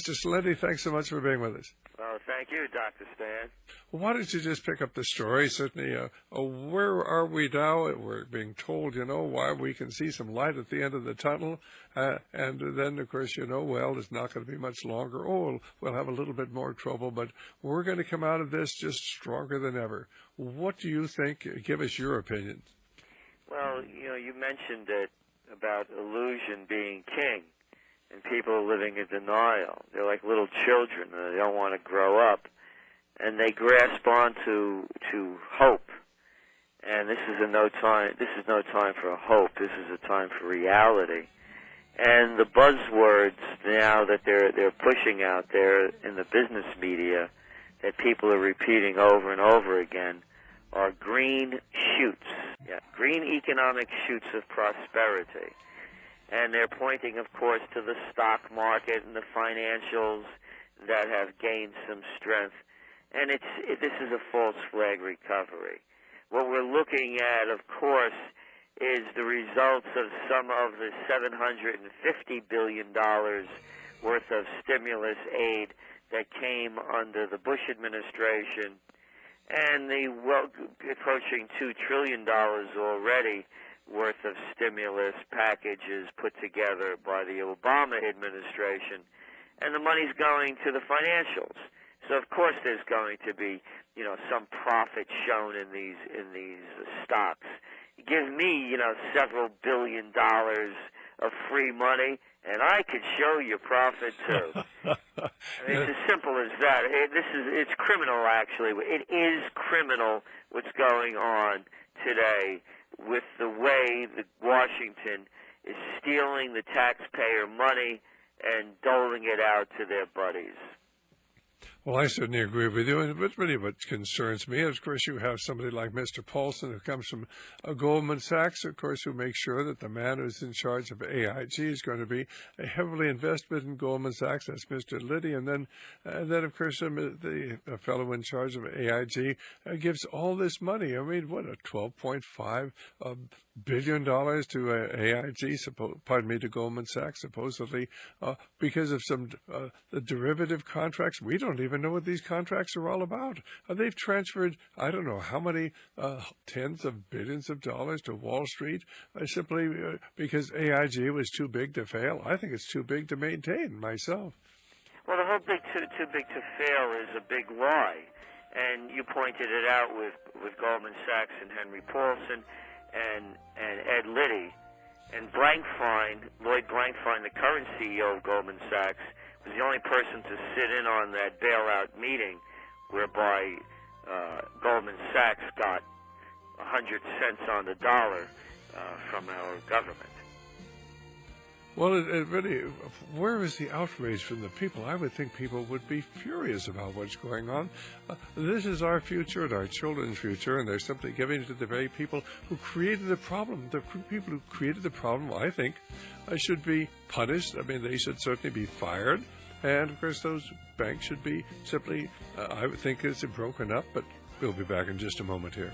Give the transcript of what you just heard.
Mr. Celente, thanks so much for being with us. Well, thank you, Dr. Stan. Well, why don't you just pick up the story? Certainly, where are we now? We're being told, why we can see some light at the end of the tunnel. And then, of course, well, it's not going to be much longer. Oh, we'll have a little bit more trouble, but we're going to come out of this just stronger than ever. What do you think? Give us your opinion. Well, you mentioned it about illusion being king. And people are living in denial. They're like little children. They don't want to grow up. And they grasp onto hope. And this is no time for hope. This is a time for reality. And the buzzwords now that they're pushing out there in the business media that people are repeating over and over again are green shoots. Yeah, green economic shoots of prosperity. And they're pointing, of course, to the stock market and the financials that have gained some strength. And this is a false flag recovery. What we're looking at, of course, is the results of some of the $750 billion worth of stimulus aid that came under the Bush administration, and the approaching $2 trillion already worth of stimulus packages put together by the Obama administration, and the money's going to the financials. So of course there's going to be, some profit shown in these stocks. Give me, several $1 billion of free money, and I could show you profit too. It's as simple as that. It's criminal, actually. It is criminal what's going on today with the way that Washington is stealing the taxpayer money and doling it out to their buddies. Well, I certainly agree with you, and really what concerns me is, of course, you have somebody like Mr. Paulson, who comes from Goldman Sachs, of course, who makes sure that the man who's in charge of AIG is going to be heavily invested in Goldman Sachs. That's Mr. Liddy, and then, of course, the fellow in charge of AIG gives all this money. I mean, what, a $12.5 billion to AIG, to Goldman Sachs, supposedly, because of some the derivative contracts. We don't even know what these contracts are all about. They've transferred, I don't know how many tens of billions of dollars to Wall Street simply because AIG was too big to fail. I think it's too big to maintain myself. Well, the whole too big to fail is a big lie. And you pointed it out with Goldman Sachs and Henry Paulson and Ed Liddy. And Lloyd Blankfein, the current CEO of Goldman Sachs, was the only person to sit in on that bailout meeting whereby Goldman Sachs got 100 cents on the dollar from our government. Well, it really, where is the outrage from the people? I would think people would be furious about what's going on. This is our future and our children's future, and they're simply giving it to the very people who created the problem. The people who created the problem, I think, should be punished. I mean, they should certainly be fired. And, of course, those banks should be simply, I would think, it's broken up, but we'll be back in just a moment here.